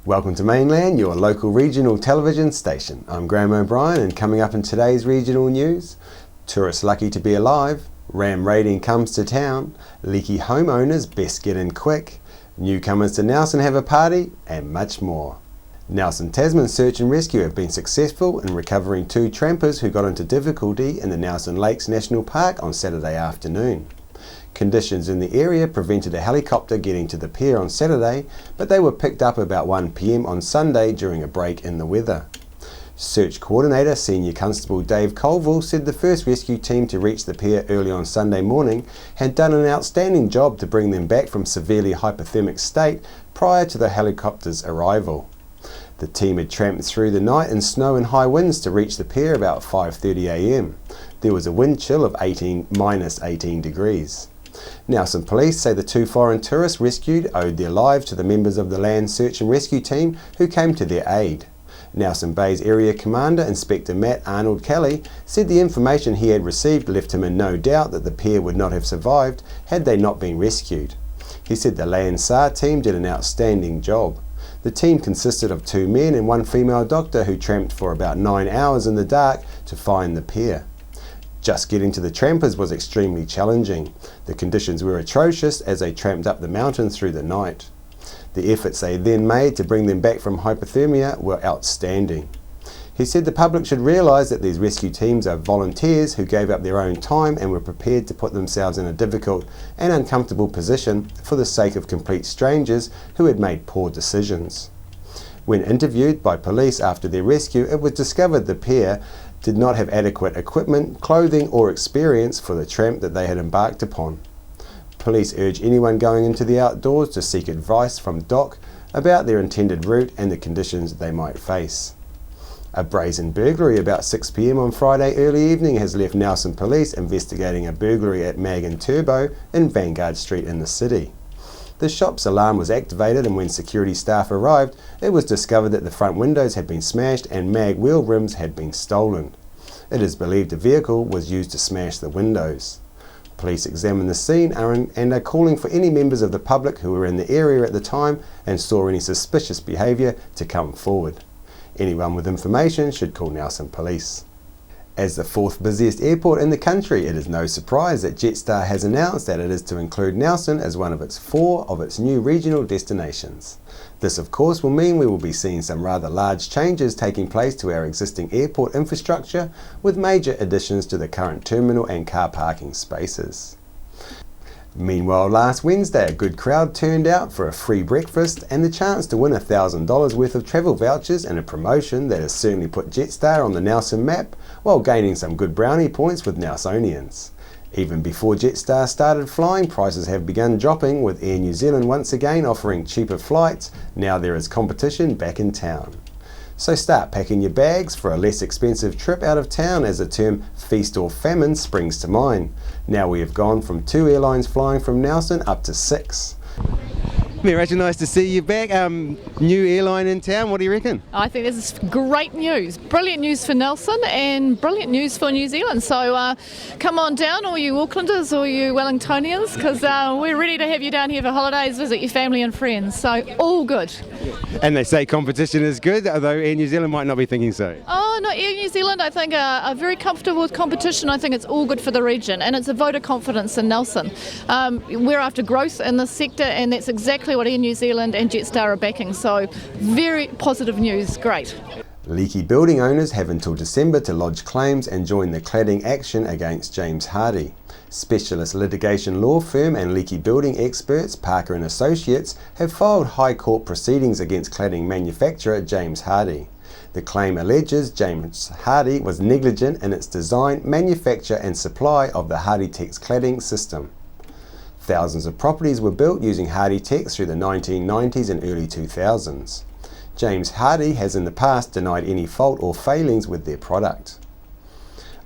Welcome to Mainland, your local regional television station. I'm Graham O'Brien, and coming up in today's regional news, tourists lucky to be alive, ram raiding comes to town, leaky homeowners best get in quick, newcomers to Nelson have a party, and much more. Nelson Tasman Search and Rescue have been successful in recovering 2 trampers who got into difficulty in the Nelson Lakes National Park on Saturday afternoon. Conditions in the area prevented a helicopter getting to the pier on Saturday, but they were picked up about 1 p.m. on Sunday during a break in the weather. Search Coordinator Senior Constable Dave Colville said the first rescue team to reach the pier early on Sunday morning had done an outstanding job to bring them back from severely hypothermic state prior to the helicopter's arrival. The team had tramped through the night in snow and high winds to reach the pier about 5:30 a.m. There was a wind chill of minus 18 degrees. Nelson Police say the 2 foreign tourists rescued owed their lives to the members of the Land Search and Rescue team who came to their aid. Nelson Bay's Area Commander, Inspector Matt Arnold Kelly, said the information he had received left him in no doubt that the pair would not have survived had they not been rescued. He said the Land SAR team did an outstanding job. The team consisted of 2 men and 1 female doctor who tramped for about 9 hours in the dark to find the pier. Just getting to the trampers was extremely challenging. The conditions were atrocious as they tramped up the mountain through the night. The efforts they then made to bring them back from hypothermia were outstanding. He said the public should realise that these rescue teams are volunteers who gave up their own time and were prepared to put themselves in a difficult and uncomfortable position for the sake of complete strangers who had made poor decisions. When interviewed by police after their rescue, it was discovered the pair did not have adequate equipment, clothing or experience for the tramp that they had embarked upon. Police urge anyone going into the outdoors to seek advice from DOC about their intended route and the conditions they might face. A brazen burglary about 6 p.m. on Friday early evening has left Nelson Police investigating a burglary at Mag and Turbo in Vanguard Street in the city. The shop's alarm was activated, and when security staff arrived, it was discovered that the front windows had been smashed and mag wheel rims had been stolen. It is believed a vehicle was used to smash the windows. Police examined the scene and are calling for any members of the public who were in the area at the time and saw any suspicious behaviour to come forward. Anyone with information should call Nelson Police. As the 4th busiest airport in the country, it is no surprise that Jetstar has announced that it is to include Nelson as one of its 4 of its new regional destinations. This of course will mean we will be seeing some rather large changes taking place to our existing airport infrastructure, with major additions to the current terminal and car parking spaces. Meanwhile, last Wednesday a good crowd turned out for a free breakfast and the chance to win $1,000 worth of travel vouchers in a promotion that has certainly put Jetstar on the Nelson map while gaining some good brownie points with Nelsonians. Even before Jetstar started flying, prices have begun dropping, with Air New Zealand once again offering cheaper flights now there is competition back in town. So start packing your bags for a less expensive trip out of town as the term feast or famine springs to mind. Now we have gone from 2 airlines flying from Nelson up to 6. Rachel, nice to see you back. New airline in town, what do you reckon? I think this is great news. Brilliant news for Nelson and brilliant news for New Zealand. So come on down, all you Aucklanders, all you Wellingtonians, because we're ready to have you down here for holidays, visit your family and friends. So all good. And they say competition is good, although Air New Zealand might not be thinking so. Oh, no, Air New Zealand I think are very comfortable with competition. I think it's all good for the region, and it's a vote of confidence in Nelson. We're after growth in this sector, and that's exactly what Air New Zealand and Jetstar are backing, so very positive news, great. Leaky building owners have until December to lodge claims and join the cladding action against James Hardie. Specialist litigation law firm and leaky building experts Parker & Associates have filed High Court proceedings against cladding manufacturer James Hardie. The claim alleges James Hardie was negligent in its design, manufacture and supply of the Hardie-Tex cladding system. Thousands of properties were built using Hardie-Tex through the 1990s and early 2000s. James Hardie has in the past denied any fault or failings with their product.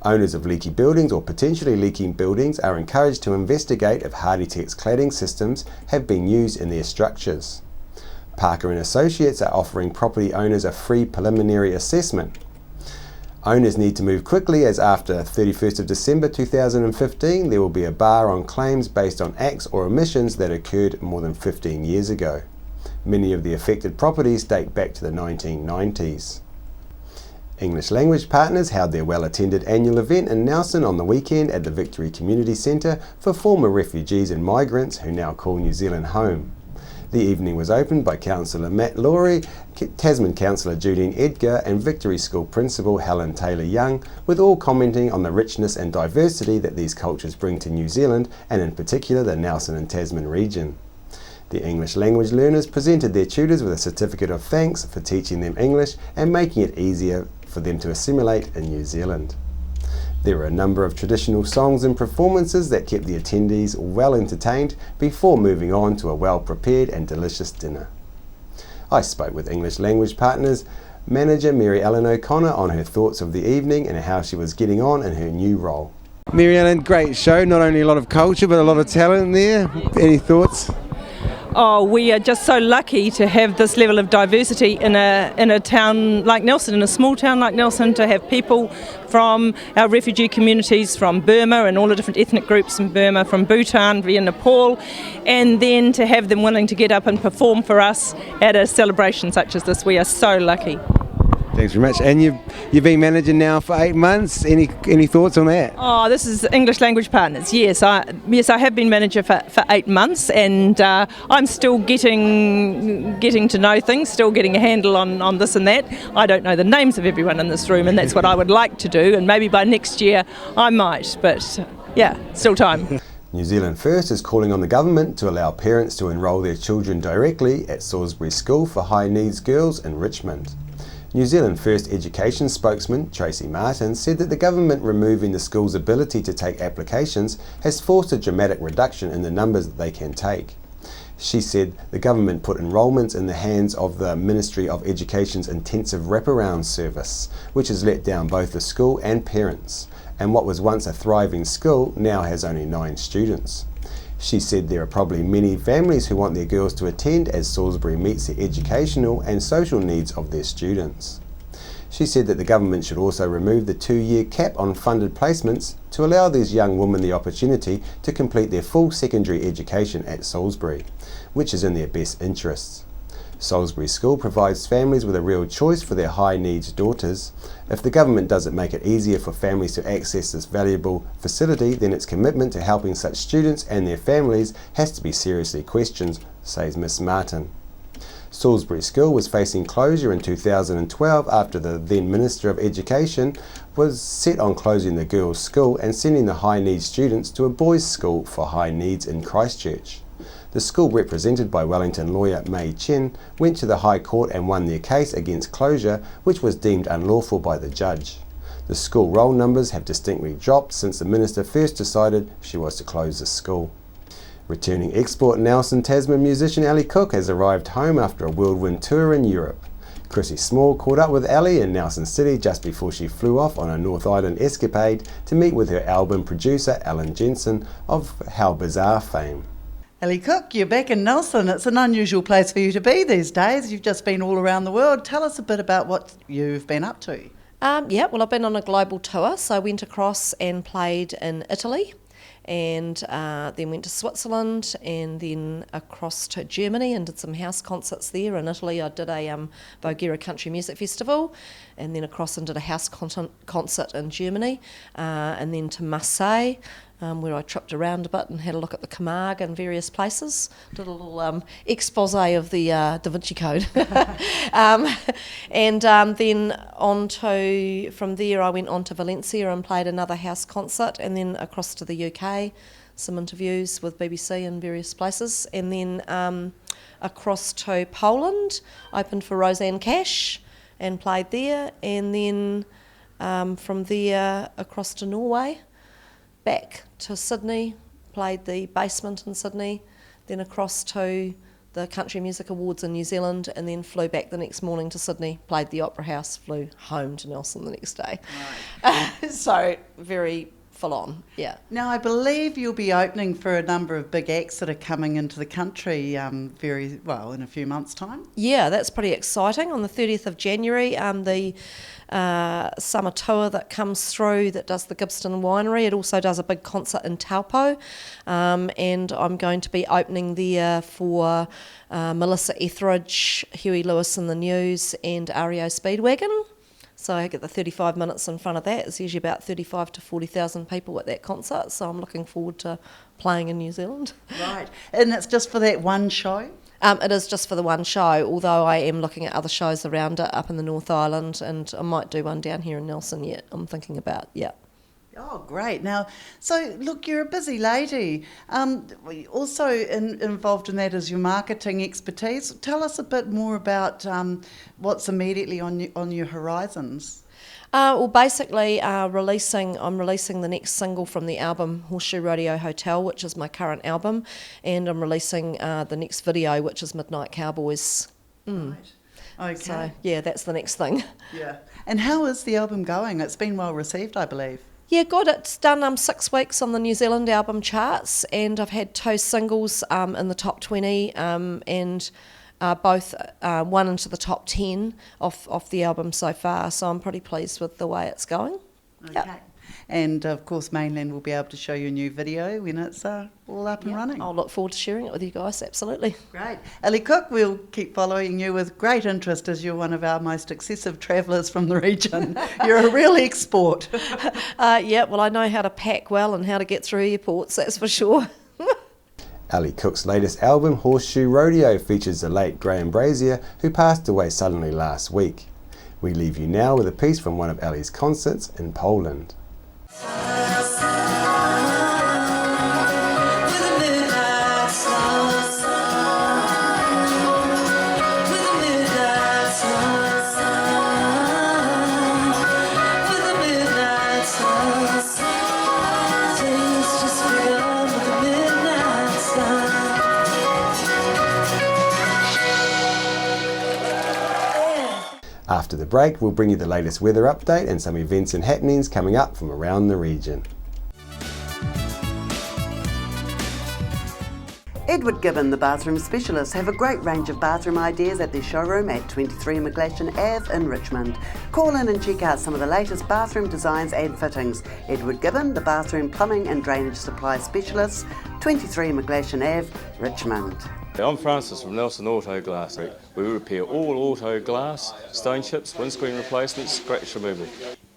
Owners of leaky buildings or potentially leaking buildings are encouraged to investigate if Hardie-Tex cladding systems have been used in their structures. Parker & Associates are offering property owners a free preliminary assessment. Owners need to move quickly, as after 31st of December 2015 there will be a bar on claims based on acts or omissions that occurred more than 15 years ago. Many of the affected properties date back to the 1990s. English language partners held their well-attended annual event in Nelson on the weekend at the Victory Community Centre for former refugees and migrants who now call New Zealand home. The evening was opened by Councillor Matt Laurie, Tasman Councillor Judine Edgar and Victory School Principal Helen Taylor-Young, with all commenting on the richness and diversity that these cultures bring to New Zealand and in particular the Nelson and Tasman region. The English language learners presented their tutors with a certificate of thanks for teaching them English and making it easier for them to assimilate in New Zealand. There were a number of traditional songs and performances that kept the attendees well entertained before moving on to a well-prepared and delicious dinner. I spoke with English language partners manager Mary Ellen O'Connor on her thoughts of the evening and how she was getting on in her new role. Mary Ellen, great show, not only a lot of culture but a lot of talent there. Any thoughts? Oh, we are just so lucky to have this level of diversity in a town like Nelson, in a small town like Nelson, to have people from our refugee communities from Burma and all the different ethnic groups in Burma, from Bhutan via Nepal, and then to have them willing to get up and perform for us at a celebration such as this. We are so lucky. Thanks very much. And you've been managing now for 8 months. Any thoughts on that? Oh, this is English language partners. Yes, I have been manager for 8 months, and I'm still getting to know things, still getting a handle on this and that. I don't know the names of everyone in this room, and that's what I would like to do. And maybe by next year I might. But yeah, still time. New Zealand First is calling on the government to allow parents to enrol their children directly at Salisbury School for High Needs Girls in Richmond. New Zealand First Education spokesman Tracy Martin said that the government removing the school's ability to take applications has forced a dramatic reduction in the numbers that they can take. She said the government put enrolments in the hands of the Ministry of Education's Intensive Wraparound Service, which has let down both the school and parents, and what was once a thriving school now has only 9 students. She said there are probably many families who want their girls to attend as Salisbury meets the educational and social needs of their students. She said that the government should also remove the 2-year cap on funded placements to allow these young women the opportunity to complete their full secondary education at Salisbury, which is in their best interests. Salisbury School provides families with a real choice for their high needs daughters. If the government doesn't make it easier for families to access this valuable facility, then its commitment to helping such students and their families has to be seriously questioned, says Miss Martin. Salisbury School was facing closure in 2012 after the then Minister of Education was set on closing the girls' school and sending the high needs students to a boys' school for high needs in Christchurch. The school, represented by Wellington lawyer Mei Chen, went to the High Court and won their case against closure, which was deemed unlawful by the judge. The school roll numbers have distinctly dropped since the minister first decided she was to close the school. Returning export Nelson Tasman musician Ali Cook has arrived home after a whirlwind tour in Europe. Chrissy Small caught up with Ali in Nelson City just before she flew off on a North Island escapade to meet with her album producer Alan Jensen of How Bizarre fame. Ali Cook, you're back in Nelson. It's an unusual place for you to be these days. You've just been all around the world. Tell us a bit about what you've been up to. Well, I've been on a global tour, so I went across and played in Italy, and then went to Switzerland, and then across to Germany and did some house concerts there. In Italy I did a Voghera Country Music Festival, and then across and did a house concert in Germany, and then to Marseille, where I tripped around a bit and had a look at the Camargue and various places. Did a little expose of the Da Vinci Code. And then from there I went on to Valencia and played another house concert, and then across to the UK, some interviews with BBC in various places, and then across to Poland, opened for Roseanne Cash and played there, and then from there across to Norway, back to Sydney, played the Basement in Sydney, then across to the Country Music Awards in New Zealand, and then flew back the next morning to Sydney, played the Opera House, flew home to Nelson the next day. Right. So very full on, yeah. Now, I believe you'll be opening for a number of big acts that are coming into the country very well in a few months' time. Yeah, that's pretty exciting. On the 30th of January, the summer tour that comes through that does the Gibbston Winery. It also does a big concert in Taupo, and I'm going to be opening there for Melissa Etheridge, Huey Lewis and the News, and REO Speedwagon. So I get the 35 minutes in front of that. It's usually about 35 to 40,000 people at that concert, so I'm looking forward to playing in New Zealand. Right, and it's just for that one show? It is just for the one show, although I am looking at other shows around it up in the North Island, and I might do one down here in Nelson yet. I'm thinking about, yeah. Oh, great. Now, so look, you're a busy lady. Also involved in that is your marketing expertise. Tell us a bit more about what's immediately on your horizons. Well, basically, I'm releasing the next single from the album Horseshoe Rodeo Hotel, which is my current album, and I'm releasing the next video, which is Midnight Cowboys. Right. Okay. So, yeah, that's the next thing. Yeah. And how is the album going? It's been well received, I believe. Yeah, good. It's done 6 weeks on the New Zealand album charts, and I've had 2 singles in the top 20, and both one into the top 10 off the album so far. So I'm pretty pleased with the way it's going. Okay. Yep. And of course, Mainland will be able to show you a new video when it's all up and running. I'll look forward to sharing it with you guys, absolutely. Great. Ellie Cook, we'll keep following you with great interest as you're one of our most excessive travellers from the region. You're a real export. Yeah, well, I know how to pack well and how to get through airports, that's for sure. Ali Cook's latest album, Horseshoe Rodeo, features the late Graham Brazier, who passed away suddenly last week. We leave you now with a piece from one of Ali's concerts in Poland. After the break, we'll bring you the latest weather update and some events and happenings coming up from around the region. Edward Gibbon, the bathroom specialist, have a great range of bathroom ideas at their showroom at 23 McGlashan Ave in Richmond. Call in and check out some of the latest bathroom designs and fittings. Edward Gibbon, the bathroom plumbing and drainage supply specialist, 23 McGlashan Ave, Richmond. I'm Francis from Nelson Auto Glass. We repair all auto glass, stone chips, windscreen replacements, scratch removal.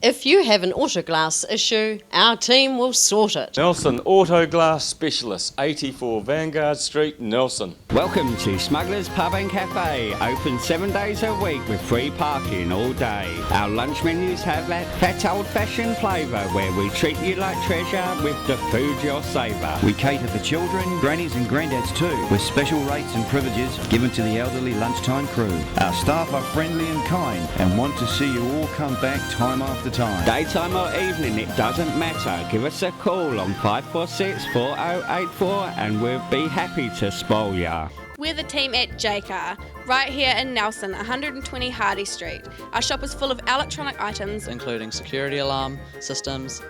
If you have an auto glass issue, our team will sort it. Nelson Auto Glass Specialist, 84 Vanguard Street, Nelson. Welcome to Smugglers Pub and Cafe, open 7 days a week with free parking all day. Our lunch menus have that old-fashioned flavour where we treat you like treasure with the food you'll savour. We cater for children, grannies and granddads too, with special rates and privileges given to the elderly lunchtime crew. Our staff are friendly and kind and want to see you all come back time after time. Daytime or evening, it doesn't matter. Give us a call on 546 4084 and we'll be happy to spoil ya. We're the team at JCar, right here in Nelson, 120 Hardy Street. Our shop is full of electronic items, including security alarm systems,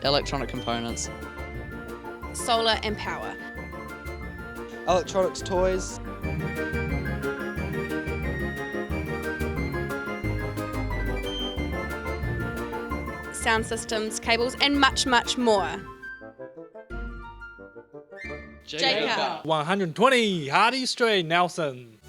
electronic components, solar and power, electronics toys, sound systems, cables, and much, much more. JCar. 120 Hardy Street, Nelson.